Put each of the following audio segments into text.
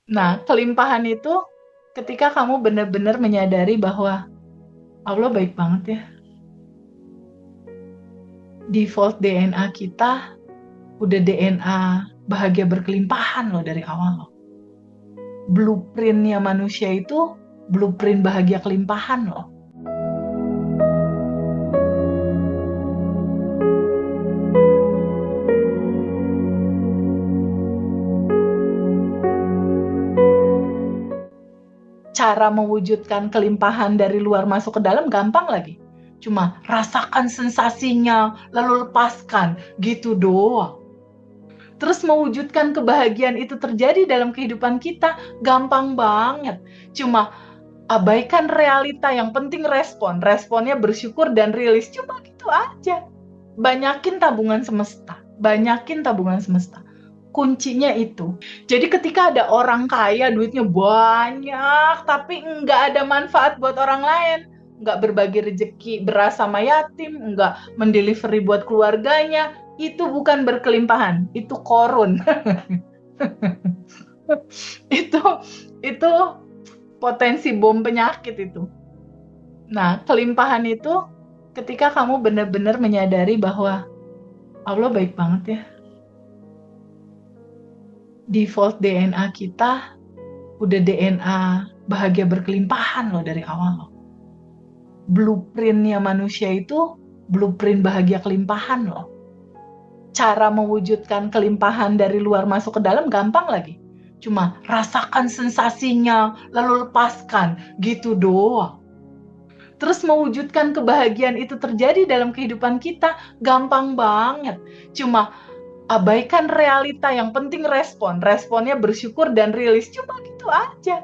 Nah, kelimpahan itu ketika kamu benar-benar menyadari bahwa Allah baik banget ya. Default DNA kita udah DNA bahagia berkelimpahan loh dari awal loh. Blueprintnya manusia itu blueprint bahagia kelimpahan loh. Cara mewujudkan kelimpahan dari luar masuk ke dalam gampang lagi. Cuma rasakan sensasinya, lalu lepaskan, gitu doang. Terus mewujudkan kebahagiaan itu terjadi dalam kehidupan kita, gampang banget. Cuma abaikan realita, yang penting respon. Responnya bersyukur dan rilis, cuma gitu aja. Banyakin tabungan semesta, banyakin tabungan semesta. Kuncinya itu. Jadi ketika ada orang kaya, duitnya banyak, tapi nggak ada manfaat buat orang lain, nggak berbagi rezeki beras sama yatim, nggak mendelivery buat keluarganya, itu bukan berkelimpahan, itu korun. itu itu potensi bom penyakit itu. Nah, kelimpahan itu ketika kamu benar-benar menyadari bahwa Allah baik banget ya. Default DNA kita udah DNA bahagia berkelimpahan loh dari awal loh. Blueprintnya manusia itu blueprint bahagia kelimpahan loh. Cara mewujudkan kelimpahan dari luar masuk ke dalam gampang lagi. Cuma rasakan sensasinya, lalu lepaskan, gitu doang. Terus mewujudkan kebahagiaan itu terjadi dalam kehidupan kita, gampang banget. Cuma abaikan realita, yang penting respon. Responnya bersyukur dan rilis, cuma gitu aja.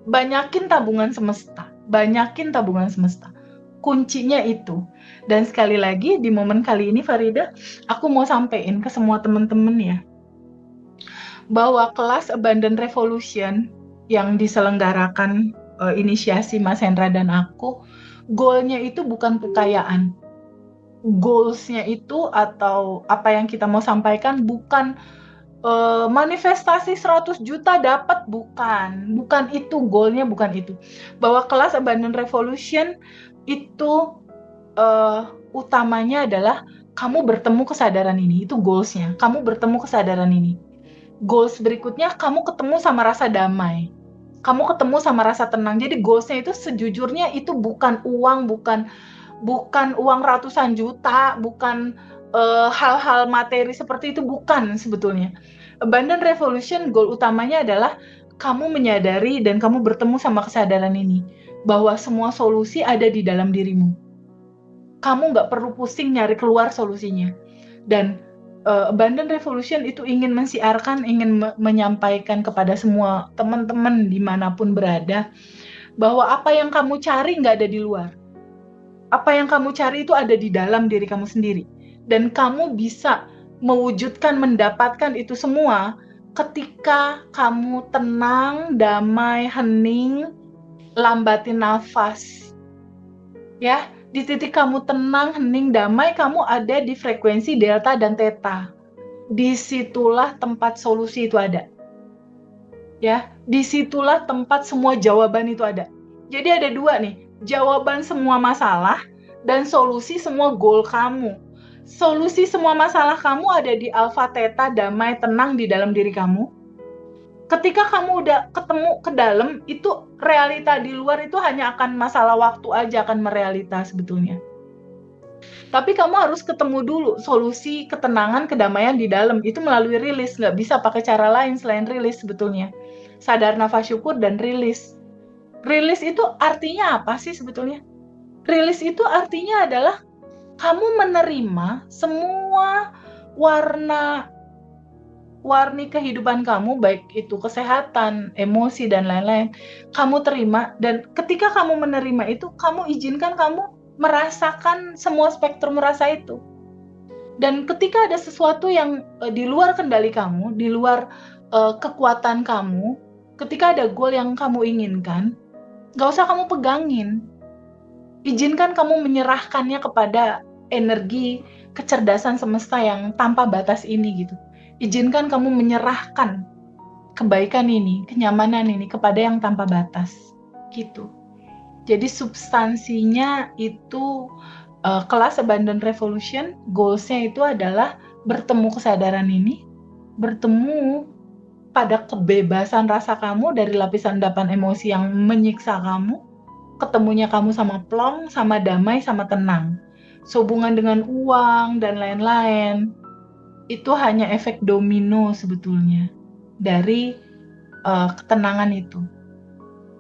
Banyakin tabungan semesta, banyakin tabungan semesta. Kuncinya itu. Dan sekali lagi di momen kali ini Farida, aku mau sampein ke semua teman-teman ya, bahwa kelas Abundant Revolution yang diselenggarakan inisiasi Mas Hendra dan aku, goalnya itu bukan kekayaan. Goalsnya itu atau apa yang kita mau sampaikan bukan manifestasi 100 juta dapat, bukan itu goalnya, bukan itu. Bahwa kelas Abundant Revolution itu utamanya adalah kamu bertemu kesadaran ini, itu goalsnya. Kamu bertemu kesadaran ini. Goals berikutnya kamu ketemu sama rasa damai. Kamu ketemu sama rasa tenang. Jadi goalsnya itu sejujurnya itu bukan uang, bukan uang ratusan juta, bukan hal-hal materi seperti itu, bukan sebetulnya. Abundant Revolution goal utamanya adalah kamu menyadari dan kamu bertemu sama kesadaran ini, bahwa semua solusi ada di dalam dirimu. Kamu nggak perlu pusing nyari keluar solusinya. Dan Abundant Revolution itu ingin mensiarkan, ingin menyampaikan kepada semua teman-teman dimanapun berada, bahwa apa yang kamu cari nggak ada di luar. Apa yang kamu cari itu ada di dalam diri kamu sendiri. Dan kamu bisa mewujudkan, mendapatkan itu semua ketika kamu tenang, damai, hening, lambatin nafas. Ya, di titik kamu tenang, hening, damai, kamu ada di frekuensi delta dan theta. Disitulah tempat solusi itu ada. Ya, disitulah tempat semua jawaban itu ada. Jadi ada dua nih, jawaban semua masalah dan solusi semua goal kamu. Solusi semua masalah kamu ada di alpha, theta, damai, tenang di dalam diri kamu. Ketika kamu udah ketemu ke dalam, itu realita di luar itu hanya akan masalah waktu aja akan merealita sebetulnya. Tapi kamu harus ketemu dulu solusi ketenangan, kedamaian di dalam. Itu melalui rilis, nggak bisa pakai cara lain selain rilis sebetulnya. Sadar nafas syukur dan rilis. Rilis itu artinya apa sih sebetulnya? Rilis itu artinya adalah kamu menerima semua warni kehidupan kamu, baik itu kesehatan, emosi, dan lain-lain. Kamu terima, dan ketika kamu menerima itu, kamu izinkan kamu merasakan semua spektrum rasa itu. Dan ketika ada sesuatu yang di luar kendali kamu, di luar kekuatan kamu, ketika ada goal yang kamu inginkan, gak usah kamu pegangin. Izinkan kamu menyerahkannya kepada energi kecerdasan semesta yang tanpa batas ini gitu. Izinkan kamu menyerahkan kebaikan ini, kenyamanan ini kepada yang tanpa batas. Gitu. Jadi substansinya itu kelas Abundant Revolution, goals-nya itu adalah bertemu kesadaran ini, bertemu pada kebebasan rasa kamu dari lapisan endapan emosi yang menyiksa kamu, ketemunya kamu sama plong, sama damai, sama tenang. Sehubungan dengan uang dan lain-lain, itu hanya efek domino sebetulnya dari ketenangan itu.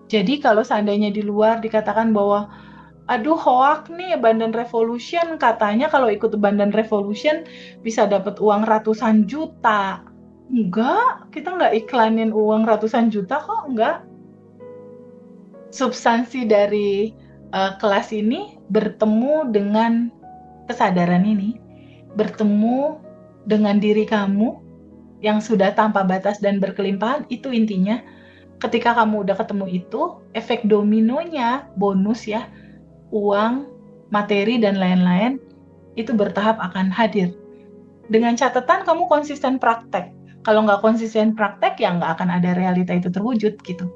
Jadi kalau seandainya di luar dikatakan bahwa aduh hoak nih Abundant Revolution, katanya kalau ikut Abundant Revolution bisa dapat uang ratusan juta. Enggak, kita nggak iklanin uang ratusan juta kok, enggak. Substansi dari kelas ini bertemu dengan kesadaran ini, bertemu dengan diri kamu yang sudah tanpa batas dan berkelimpahan, itu intinya. Ketika kamu udah ketemu itu, efek dominonya, bonus ya, uang, materi, dan lain-lain, itu bertahap akan hadir. Dengan catatan kamu konsisten praktek. Kalau nggak konsisten praktek, ya nggak akan ada realita itu terwujud gitu.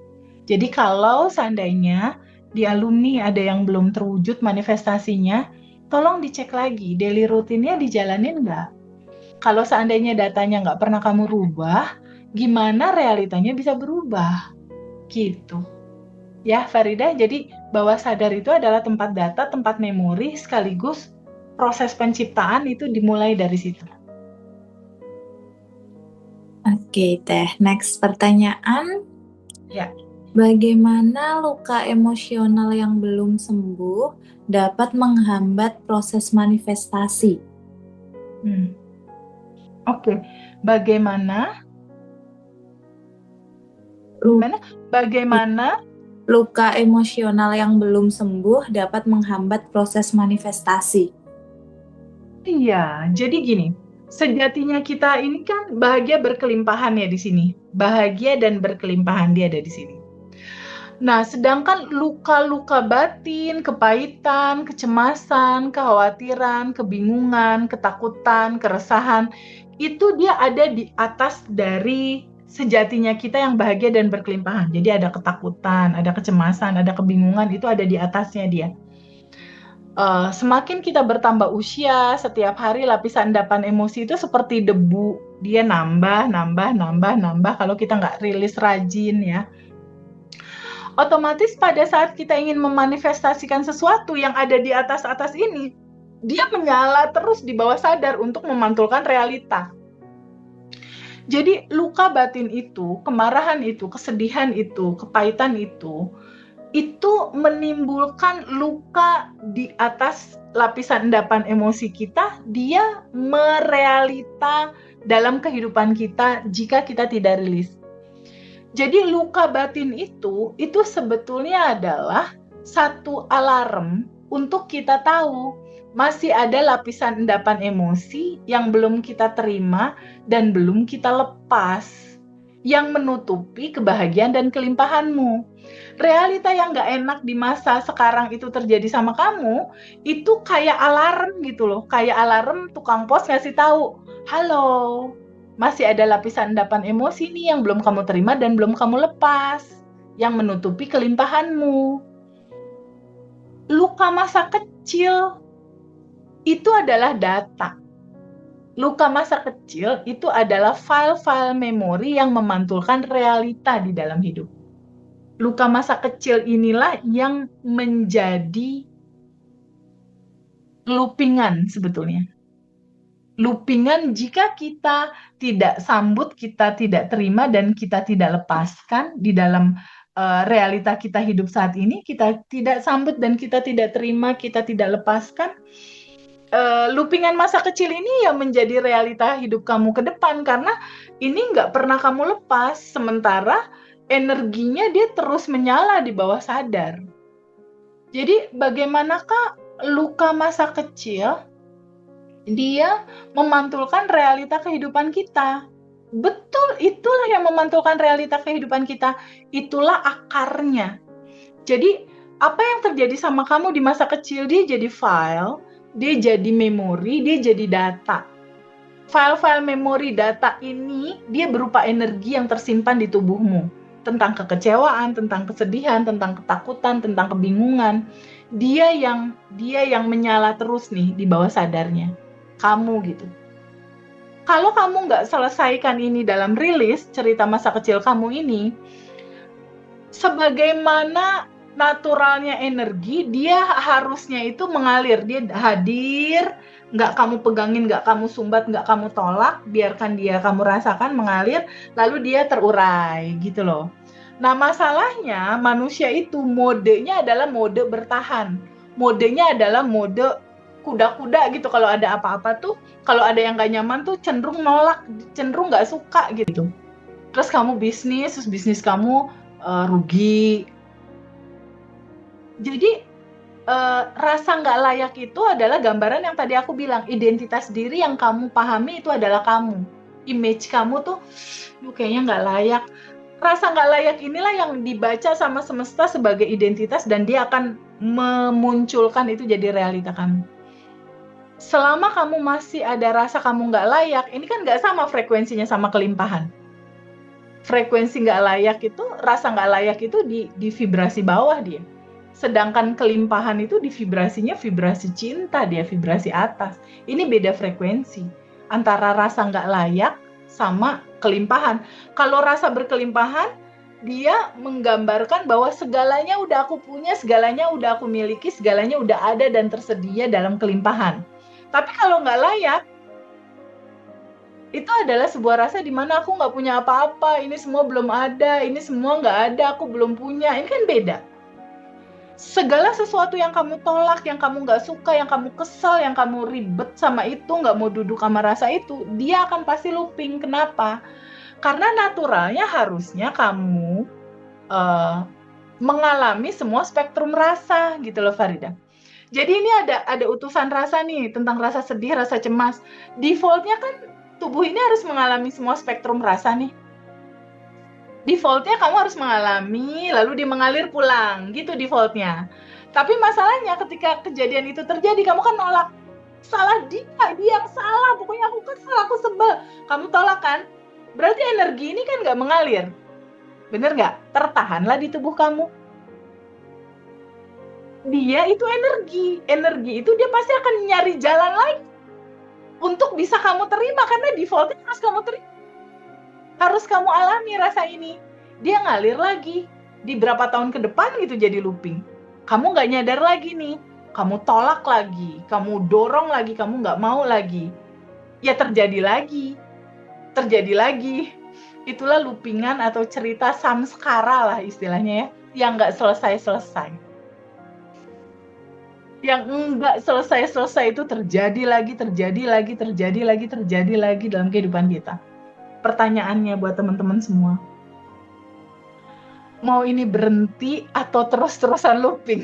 Jadi kalau seandainya di alumni ada yang belum terwujud manifestasinya, tolong dicek lagi, daily rutinnya dijalanin nggak? Kalau seandainya datanya nggak pernah kamu rubah, gimana realitanya bisa berubah? Gitu. Ya Farida, jadi bawah sadar itu adalah tempat data, tempat memori, sekaligus proses penciptaan itu dimulai dari situ. Oke, Teh. Next pertanyaan. Ya. Bagaimana luka emosional yang belum sembuh dapat menghambat proses manifestasi? Oke. Bagaimana luka emosional yang belum sembuh dapat menghambat proses manifestasi? Iya, jadi gini. Sejatinya kita ini kan bahagia berkelimpahan ya di sini. Bahagia dan berkelimpahan dia ada di sini. Nah, sedangkan luka-luka batin, kepahitan, kecemasan, kekhawatiran, kebingungan, ketakutan, keresahan, itu dia ada di atas dari sejatinya kita yang bahagia dan berkelimpahan. Jadi ada ketakutan, ada kecemasan, ada kebingungan, itu ada di atasnya dia. Semakin kita bertambah usia, setiap hari lapisan endapan emosi itu seperti debu. Dia nambah kalau kita nggak rilis rajin ya. Otomatis pada saat kita ingin memanifestasikan sesuatu yang ada di atas-atas ini, dia menyala terus di bawah sadar untuk memantulkan realita. Jadi luka batin itu, kemarahan itu, kesedihan itu, kepahitan itu menimbulkan luka di atas lapisan endapan emosi kita, dia merealita dalam kehidupan kita jika kita tidak rilis. Jadi luka batin itu sebetulnya adalah satu alarm untuk kita tahu masih ada lapisan endapan emosi yang belum kita terima dan belum kita lepas, yang menutupi kebahagiaan dan kelimpahanmu. Realita yang gak enak di masa sekarang itu terjadi sama kamu, itu kayak alarm gitu loh, kayak alarm tukang pos ngasih tahu, halo, masih ada lapisan endapan emosi nih yang belum kamu terima dan belum kamu lepas, yang menutupi kelimpahanmu. Luka masa kecil itu adalah data. Luka masa kecil itu adalah file-file memori yang memantulkan realita di dalam hidup. Luka masa kecil inilah yang menjadi loopingan sebetulnya. Loopingan jika kita tidak sambut, kita tidak terima, dan kita tidak lepaskan di dalam realita kita hidup saat ini, kita tidak sambut dan kita tidak terima, kita tidak lepaskan, loopingan masa kecil ini yang menjadi realita hidup kamu ke depan, karena ini nggak pernah kamu lepas, sementara energinya dia terus menyala di bawah sadar. Jadi bagaimanakah luka masa kecil dia memantulkan realita kehidupan kita? Betul, itulah yang memantulkan realita kehidupan kita. Itulah akarnya. Jadi apa yang terjadi sama kamu di masa kecil, dia jadi file, dia jadi memori, dia jadi data. File-file memori data ini dia berupa energi yang tersimpan di tubuhmu. Tentang kekecewaan, tentang kesedihan, tentang ketakutan, tentang kebingungan. Dia yang menyala terus nih di bawah sadarnya. Kamu gitu. Kalau kamu nggak selesaikan ini dalam rilis cerita masa kecil kamu ini, sebagaimana naturalnya energi, dia harusnya itu mengalir, dia hadir, nggak kamu pegangin, nggak kamu sumbat, nggak kamu tolak, biarkan dia kamu rasakan mengalir, lalu dia terurai gitu loh. Nah masalahnya manusia itu modenya adalah mode bertahan, modenya adalah mode kuda-kuda gitu. Kalau ada apa-apa tuh, kalau ada yang nggak nyaman tuh cenderung nolak, cenderung nggak suka gitu. Terus kamu bisnis, terus bisnis kamu rugi. Jadi rasa nggak layak itu adalah gambaran yang tadi aku bilang, identitas diri yang kamu pahami itu adalah kamu. Image kamu tuh, kayaknya nggak layak. Rasa nggak layak inilah yang dibaca sama semesta sebagai identitas dan dia akan memunculkan itu jadi realita kamu. Selama kamu masih ada rasa kamu nggak layak, ini kan nggak sama frekuensinya sama kelimpahan. Frekuensi nggak layak itu, rasa nggak layak itu di vibrasi bawah dia. Sedangkan kelimpahan itu di vibrasinya vibrasi cinta, dia vibrasi atas. Ini beda frekuensi antara rasa nggak layak sama kelimpahan. Kalau rasa berkelimpahan, dia menggambarkan bahwa segalanya udah aku punya, segalanya udah aku miliki, segalanya udah ada dan tersedia dalam kelimpahan. Tapi kalau nggak layak, itu adalah sebuah rasa di mana aku nggak punya apa-apa, ini semua belum ada, ini semua nggak ada, aku belum punya. Ini kan beda. Segala sesuatu yang kamu tolak, yang kamu nggak suka, yang kamu kesel, yang kamu ribet sama itu, nggak mau duduk sama rasa itu, dia akan pasti looping. Kenapa? Karena naturalnya harusnya kamu mengalami semua spektrum rasa gitu loh Farida. Jadi ini ada utusan rasa nih tentang rasa sedih, rasa cemas. Defaultnya kan tubuh ini harus mengalami semua spektrum rasa nih. Defaultnya kamu harus mengalami, lalu dia mengalir pulang, gitu defaultnya. Tapi masalahnya ketika kejadian itu terjadi, kamu kan nolak. Salah dia yang salah, pokoknya aku kesal, aku sebel. Kamu tolak kan? Berarti energi ini kan nggak mengalir. Bener nggak? Tertahanlah di tubuh kamu. Dia itu energi itu dia pasti akan nyari jalan lagi untuk bisa kamu terima, karena defaultnya harus kamu terima, harus kamu alami rasa ini. Dia ngalir lagi di berapa tahun ke depan gitu, jadi looping. Kamu nggak nyadar lagi nih, kamu tolak lagi, kamu dorong lagi, kamu nggak mau lagi, ya terjadi lagi. Itulah loopingan atau cerita samskara lah istilahnya ya, yang nggak selesai-selesai. Yang enggak selesai-selesai itu terjadi lagi dalam kehidupan kita. Pertanyaannya buat teman-teman semua, mau ini berhenti atau terus-terusan looping?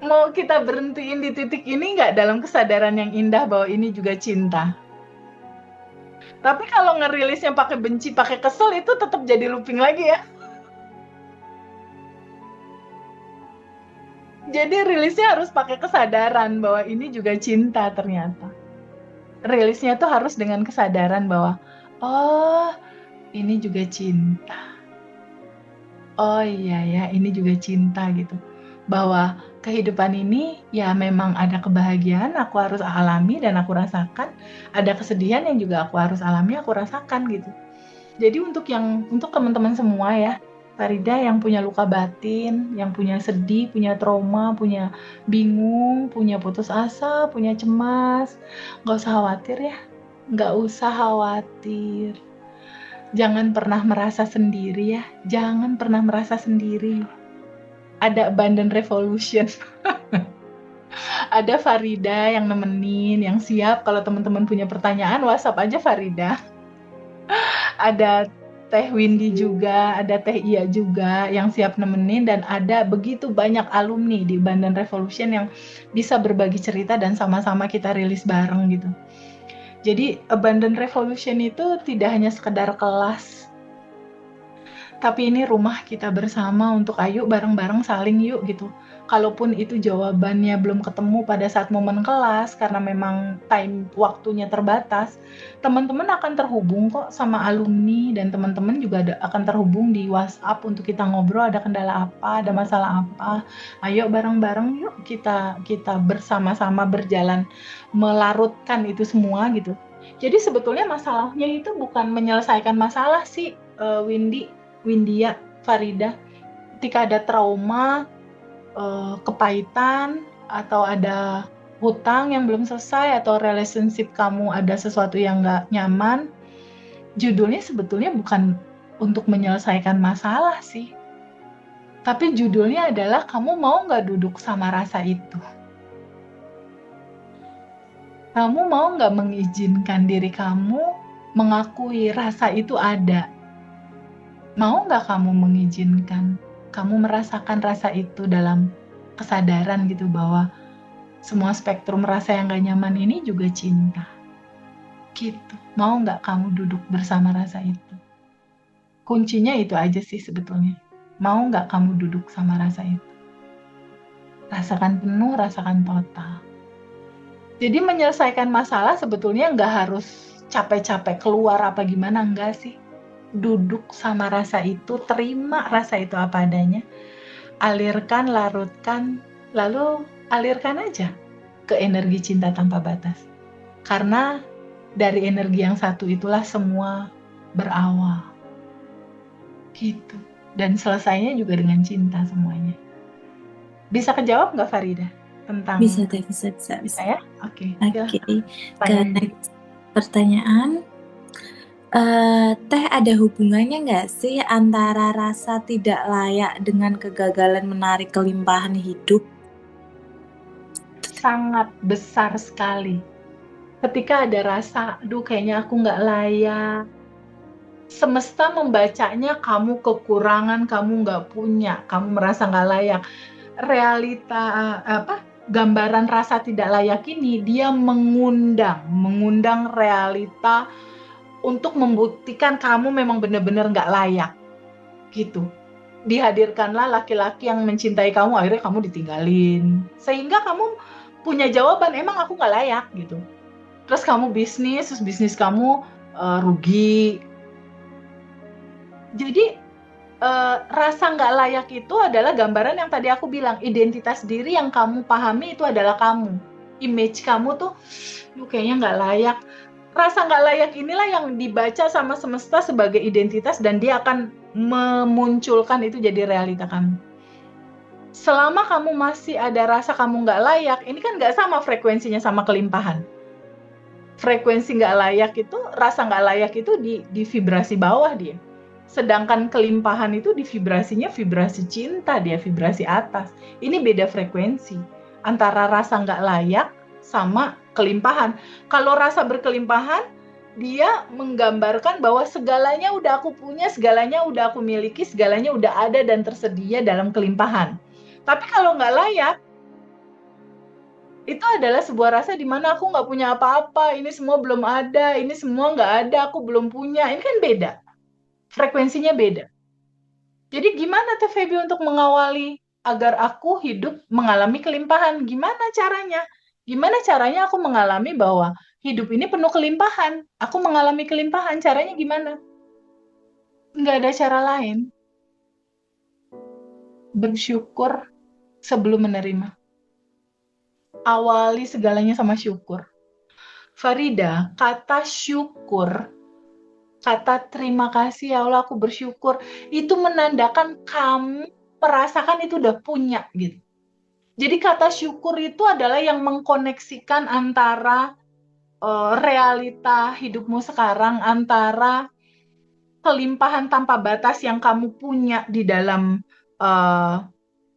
Mau kita berhentiin di titik ini nggak, dalam kesadaran yang indah bahwa ini juga cinta? Tapi kalau ngerilisnya pakai benci, pakai kesel, itu tetap jadi looping lagi ya. Jadi rilisnya harus pakai kesadaran bahwa ini juga cinta ternyata. Rilisnya tuh harus dengan kesadaran bahwa, oh ini juga cinta. Oh iya ya, ini juga cinta gitu. Bahwa kehidupan ini ya memang ada kebahagiaan aku harus alami dan aku rasakan. Ada kesedihan yang juga aku harus alami, aku rasakan gitu. Jadi untuk teman-teman semua ya, Farida yang punya luka batin, yang punya sedih, punya trauma, punya bingung, punya putus asa, punya cemas, nggak usah khawatir ya. Nggak usah khawatir. Jangan pernah merasa sendiri ya. Jangan pernah merasa sendiri. Ada Abundant Revolution. Ada Farida yang nemenin, yang siap kalau teman-teman punya pertanyaan, WhatsApp aja Farida. Ada Teh Windy juga, ada Teh Iya juga yang siap nemenin, dan ada begitu banyak alumni di Abundant Revolution yang bisa berbagi cerita dan sama-sama kita rilis bareng gitu. Jadi Abundant Revolution itu tidak hanya sekedar kelas, Tapi ini rumah kita bersama untuk ayo bareng-bareng saling yuk gitu. Kalaupun itu jawabannya belum ketemu pada saat momen kelas karena memang time waktunya terbatas, teman-teman akan terhubung kok sama alumni dan teman-teman juga akan terhubung di WhatsApp untuk kita ngobrol ada kendala apa, ada masalah apa. Ayo bareng-bareng yuk kita kita bersama-sama berjalan melarutkan itu semua gitu. Jadi sebetulnya masalahnya itu bukan menyelesaikan masalah sih, Windia, Farida, ketika ada trauma, kepahitan, atau ada hutang yang belum selesai, atau relationship kamu ada sesuatu yang nggak nyaman, judulnya sebetulnya bukan untuk menyelesaikan masalah sih. Tapi judulnya adalah kamu mau nggak duduk sama rasa itu? Kamu mau nggak mengizinkan diri kamu mengakui rasa itu ada? Mau nggak kamu mengizinkan kamu merasakan rasa itu dalam kesadaran gitu bahwa semua spektrum rasa yang gak nyaman ini juga cinta. Gitu. Mau nggak kamu duduk bersama rasa itu? Kuncinya itu aja sih sebetulnya. Mau nggak kamu duduk sama rasa itu? Rasakan penuh, rasakan total. Jadi menyelesaikan masalah sebetulnya nggak harus capek-capek keluar apa gimana, enggak sih. Duduk sama rasa itu, terima rasa itu apa adanya, alirkan, larutkan, lalu alirkan aja ke energi cinta tanpa batas. Karena dari energi yang satu itulah semua berawal. Gitu. Dan selesainya juga dengan cinta semuanya. Bisa kejawab nggak Farida? Bisa, Tentang... Teh, bisa. Bisa ya? Oke, Oke, silahkan. ke Tanya. next pertanyaan. Teh, ada hubungannya nggak sih antara rasa tidak layak dengan kegagalan menarik kelimpahan hidup? Sangat besar sekali. Ketika ada rasa, aduh kayaknya aku nggak layak, semesta membacanya kamu kekurangan, kamu nggak punya, kamu merasa nggak layak. Realita gambaran rasa tidak layak ini dia mengundang realita untuk membuktikan kamu memang benar-benar nggak layak gitu. Dihadirkanlah laki-laki yang mencintai kamu, akhirnya kamu ditinggalin, sehingga kamu punya jawaban emang aku nggak layak gitu. Terus kamu bisnis, terus bisnis kamu rugi. Jadi rasa nggak layak itu adalah gambaran yang tadi aku bilang, identitas diri yang kamu pahami itu adalah kamu. Image kamu tuh, kayaknya nggak layak. Rasa nggak layak inilah yang dibaca sama semesta sebagai identitas dan dia akan memunculkan itu jadi realita kamu. Selama kamu masih ada rasa kamu nggak layak, ini kan nggak sama frekuensinya sama kelimpahan. Frekuensi nggak layak itu, rasa nggak layak itu di vibrasi bawah dia. Sedangkan kelimpahan itu di vibrasinya vibrasi cinta, dia vibrasi atas. Ini beda frekuensi antara rasa nggak layak sama kelimpahan. Kalau rasa berkelimpahan, dia menggambarkan bahwa segalanya udah aku punya, segalanya udah aku miliki, segalanya udah ada dan tersedia dalam kelimpahan. Tapi kalau nggak layak, itu adalah sebuah rasa di mana aku nggak punya apa-apa, ini semua belum ada, ini semua nggak ada, aku belum punya. Ini kan beda, frekuensinya beda. Jadi gimana Teh Feby untuk mengawali agar aku hidup mengalami kelimpahan? Gimana caranya? Gimana caranya aku mengalami bahwa hidup ini penuh kelimpahan? Aku mengalami kelimpahan, caranya gimana? Nggak ada cara lain. Bersyukur sebelum menerima. Awali segalanya sama syukur. Farida, kata syukur, kata terima kasih ya Allah, aku bersyukur, itu menandakan kamu merasakan itu udah punya gitu. Jadi kata syukur itu adalah yang mengkoneksikan antara realita hidupmu sekarang, antara kelimpahan tanpa batas yang kamu punya di dalam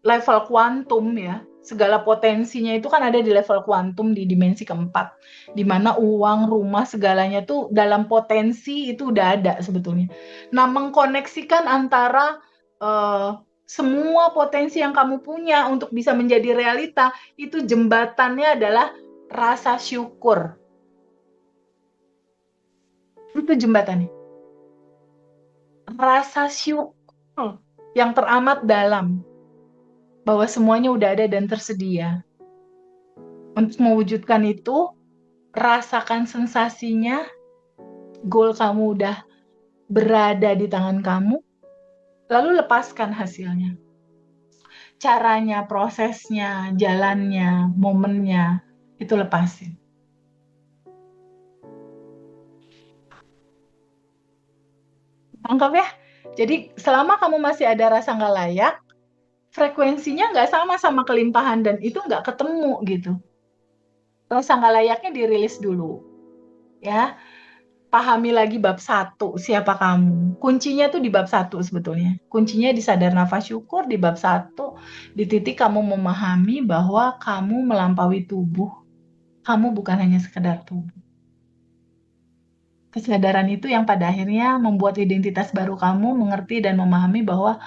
level kuantum ya. Segala potensinya itu kan ada di level kuantum di dimensi keempat, di mana uang, rumah, segalanya tuh dalam potensi itu udah ada sebetulnya. Nah, mengkoneksikan antara semua potensi yang kamu punya untuk bisa menjadi realita, itu jembatannya adalah rasa syukur. Itu jembatannya. Rasa syukur. yang teramat dalam, bahwa semuanya udah ada dan tersedia. Untuk mewujudkan itu, rasakan sensasinya, goal kamu udah berada di tangan kamu, lalu lepaskan hasilnya. Caranya, prosesnya, jalannya, momennya, itu lepasin. Tangkap ya? Jadi selama kamu masih ada rasa nggak layak, frekuensinya nggak sama kelimpahan dan itu nggak ketemu gitu. Rasa nggak layaknya dirilis dulu. Ya, pahami lagi bab 1, siapa kamu. Kuncinya tuh di bab 1 sebetulnya. Kuncinya di sadar nafas syukur di bab 1, di titik kamu memahami bahwa kamu melampaui tubuh. Kamu bukan hanya sekedar tubuh. Kesadaran itu yang pada akhirnya membuat identitas baru kamu mengerti dan memahami bahwa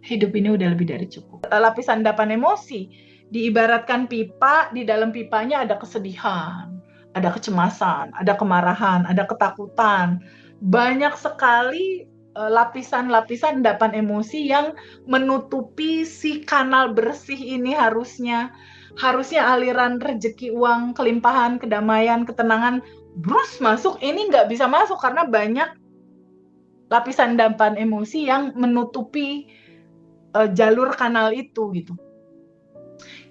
hidup ini udah lebih dari cukup. Lapisan endapan emosi, diibaratkan pipa, di dalam pipanya ada kesedihan, ada kecemasan, ada kemarahan, ada ketakutan. Banyak sekali lapisan-lapisan endapan emosi yang menutupi si kanal bersih ini harusnya aliran rezeki, uang, kelimpahan, kedamaian, ketenangan brus masuk, ini nggak bisa masuk karena banyak lapisan endapan emosi yang menutupi jalur kanal itu gitu.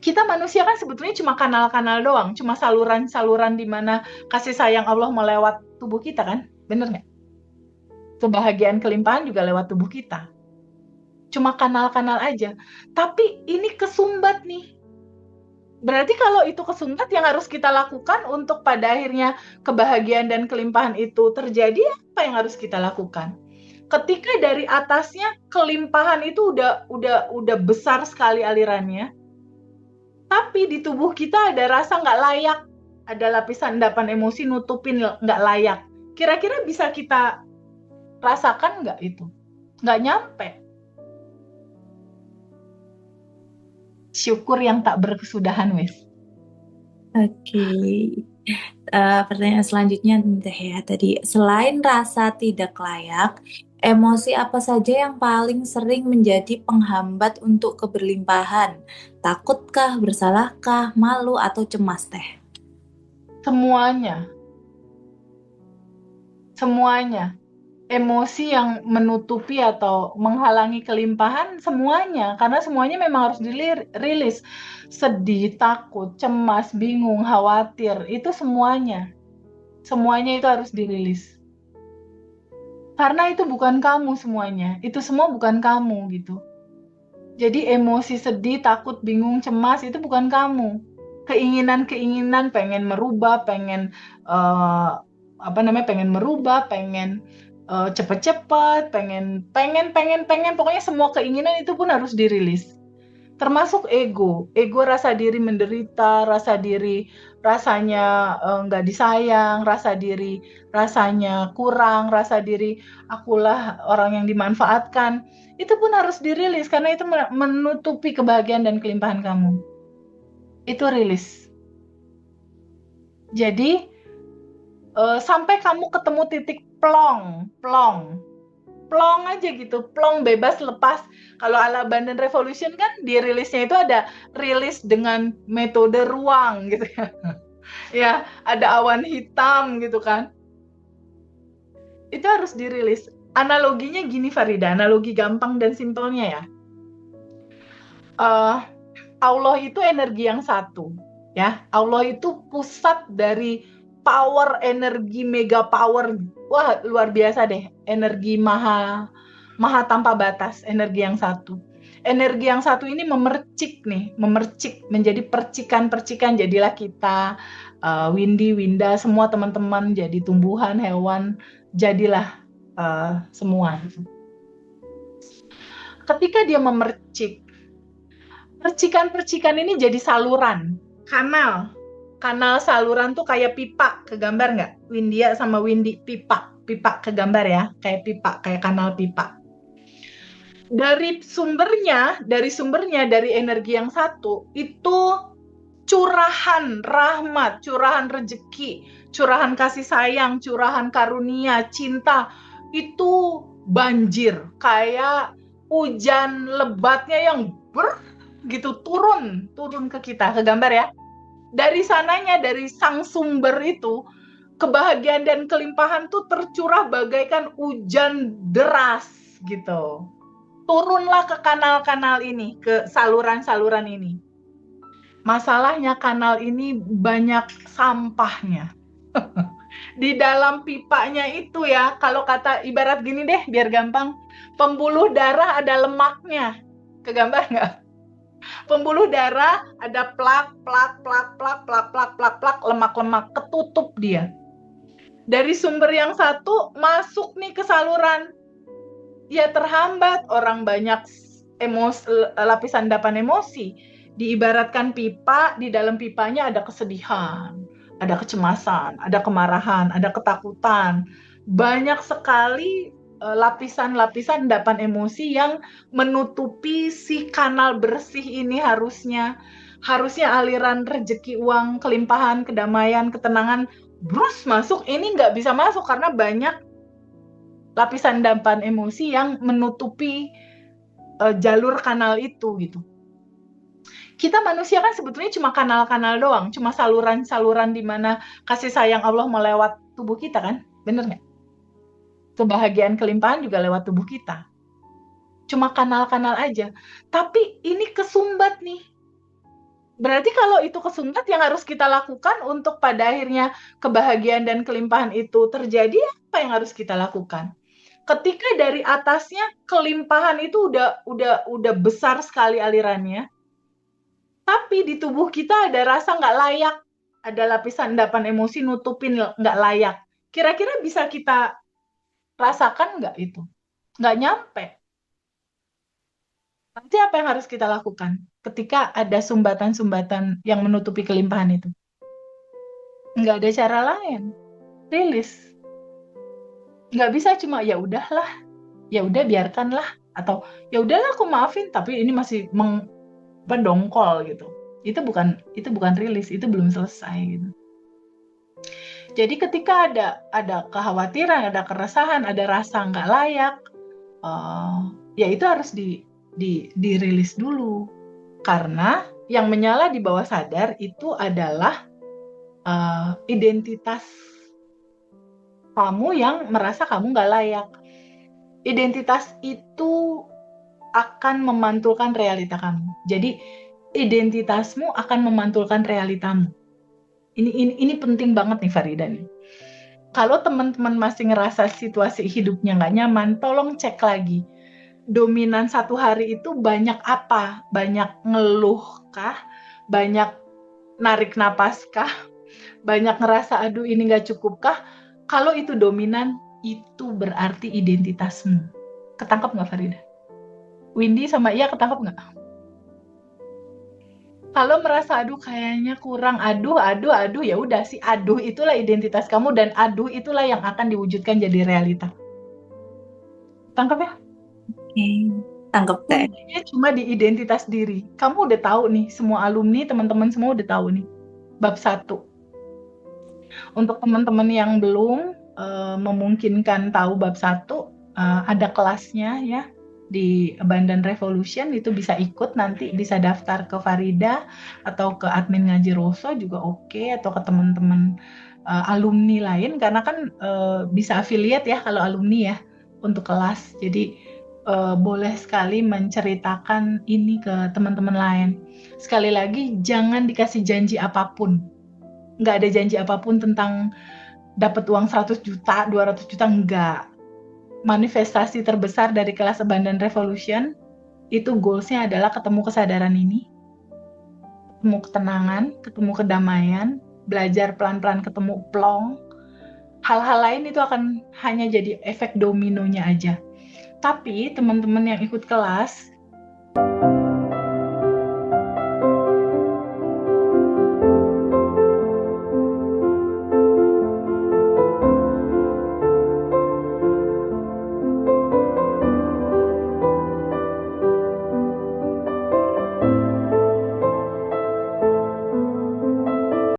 Kita manusia kan sebetulnya cuma kanal-kanal doang, cuma saluran-saluran di mana kasih sayang Allah melewat tubuh kita kan, bener nggak? Kebahagiaan kelimpahan juga lewat tubuh kita. Cuma kanal-kanal aja. Tapi ini kesumbat nih. Berarti kalau itu kesumbat, yang harus kita lakukan untuk pada akhirnya kebahagiaan dan kelimpahan itu terjadi, apa yang harus kita lakukan? Ketika dari atasnya kelimpahan itu udah besar sekali alirannya, tapi di tubuh kita ada rasa nggak layak, ada lapisan endapan emosi nutupin nggak layak. Kira-kira bisa kita rasakan nggak itu? Nggak nyampe. Syukur yang tak berkesudahan, wes. Oke. Pertanyaan selanjutnya Teh ya, tadi selain rasa tidak layak, emosi apa saja yang paling sering menjadi penghambat untuk keberlimpahan? Takutkah, bersalahkah, malu, atau cemas Teh? Semuanya. Emosi yang menutupi atau menghalangi kelimpahan, semuanya. Karena semuanya memang harus dirilis. Sedih, takut, cemas, bingung, khawatir, itu semuanya. Semuanya itu harus dirilis. Karena itu bukan kamu semuanya. Itu semua bukan kamu gitu. Jadi emosi sedih, takut, bingung, cemas itu bukan kamu. Keinginan-keinginan pengen merubah, pengen pengen merubah, pengen cepet-cepet, pengen, pokoknya semua keinginan itu pun harus dirilis. Termasuk ego rasa diri menderita, rasa diri rasanya nggak disayang, rasa diri rasanya kurang, rasa diri akulah orang yang dimanfaatkan, itu pun harus dirilis karena itu menutupi kebahagiaan dan kelimpahan kamu. Itu rilis. Jadi sampai kamu ketemu titik plong aja gitu, plong, bebas, lepas. Kalau ala Abundant Revolution kan dirilisnya itu ada rilis dengan metode ruang gitu ya. Ya, ada awan hitam gitu kan. Itu harus dirilis. Analoginya gini Farida, analogi gampang dan simpelnya ya. Allah itu energi yang satu, ya. Allah itu pusat dari power, energi mega power. Wah, luar biasa deh. Energi maha tanpa batas, energi yang satu. Energi yang satu ini memercik menjadi percikan-percikan, jadilah kita, Windy, Winda, semua teman-teman jadi tumbuhan, hewan, jadilah semua. Ketika dia memercik, percikan-percikan ini jadi saluran, kanal saluran tuh kayak pipa, kegambar nggak? Windia sama Windy, pipa kegambar ya, kayak pipa, kayak kanal pipa. Dari sumbernya, dari energi yang satu, itu curahan rahmat, curahan rezeki, curahan kasih sayang, curahan karunia, cinta, itu banjir, kayak hujan lebatnya yang gitu turun ke kita, ke gambar ya. Dari sananya, dari sang sumber itu, kebahagiaan dan kelimpahan tuh tercurah bagaikan hujan deras gitu. Turunlah ke kanal-kanal ini, ke saluran-saluran ini. Masalahnya kanal ini banyak sampahnya. Di dalam pipanya itu ya, kalau kata ibarat gini deh, biar gampang, pembuluh darah ada lemaknya. Kegambar nggak? Pembuluh darah ada plak, lemak-lemak, ketutup dia. Dari sumber yang satu masuk nih ke saluran, ya terhambat, orang banyak lapisan endapan emosi. Diibaratkan pipa, di dalam pipanya ada kesedihan, ada kecemasan, ada kemarahan, ada ketakutan. Banyak sekali lapisan-lapisan endapan emosi yang menutupi si kanal bersih ini. Harusnya aliran rezeki, uang, kelimpahan, kedamaian, ketenangan brus masuk, ini nggak bisa masuk karena banyak lapisan endapan emosi yang menutupi jalur kanal itu gitu. Kita manusia kan sebetulnya cuma kanal-kanal doang, cuma saluran-saluran di mana kasih sayang Allah melewat tubuh kita kan, bener nggak? Kebahagiaan kelimpahan juga lewat tubuh kita. Cuma kanal-kanal aja. Tapi ini kesumbat nih. Berarti kalau itu kesumbat, yang harus kita lakukan untuk pada akhirnya kebahagiaan dan kelimpahan itu terjadi, apa yang harus kita lakukan? Ketika dari atasnya kelimpahan itu udah besar sekali alirannya, tapi di tubuh kita ada rasa nggak layak, ada lapisan endapan emosi nutupin nggak layak. Kira-kira bisa kita rasakan nggak itu? Nggak nyampe. Nanti apa yang harus kita lakukan ketika ada sumbatan-sumbatan yang menutupi kelimpahan itu? Nggak ada cara lain, rilis. Nggak bisa cuma ya udahlah, ya udah biarkanlah, atau ya udahlah aku maafin, tapi ini masih mendongkol gitu. Itu bukan rilis, itu belum selesai gitu. Jadi ketika ada kekhawatiran, ada keresahan, ada rasa nggak layak, ya itu harus dirilis dulu. Karena yang menyala di bawah sadar itu adalah identitas kamu yang merasa kamu nggak layak. Identitas itu akan memantulkan realita kamu. Jadi identitasmu akan memantulkan realitamu. Ini penting banget nih Farida nih. Kalau teman-teman masih ngerasa situasi hidupnya nggak nyaman, tolong cek lagi. Dominan satu hari itu banyak apa? Banyak ngeluh kah? Banyak narik napas kah? Banyak ngerasa aduh ini nggak cukup kah? Kalau itu dominan, itu berarti identitasmu. Ketangkep nggak Farida? Windy sama Iya ketangkep nggak? Kalau merasa aduh kayaknya kurang, aduh ya udah sih, aduh itulah identitas kamu dan aduh itulah yang akan diwujudkan jadi realita. Tangkap ya? Oke, tangkap teh. Kuncinya cuma di identitas diri. Kamu udah tahu nih, semua alumni, teman-teman semua udah tahu nih. Bab 1. Untuk teman-teman yang belum memungkinkan tahu bab 1, ada kelasnya ya. Di Abundant Revolution itu bisa ikut, nanti bisa daftar ke Farida atau ke admin Ngaji Roso juga oke, atau ke teman-teman alumni lain, karena kan bisa affiliate ya kalau alumni ya untuk kelas. Jadi boleh sekali menceritakan ini ke teman-teman lain. Sekali lagi jangan dikasih janji apapun. Nggak ada janji apapun tentang dapat uang 100 juta, 200 juta, enggak. Manifestasi terbesar dari kelas Abundant Revolution itu goalsnya adalah ketemu kesadaran ini, ketemu ketenangan, ketemu kedamaian, belajar pelan-pelan ketemu plong. Hal-hal lain itu akan hanya jadi efek dominonya aja. Tapi teman-teman yang ikut kelas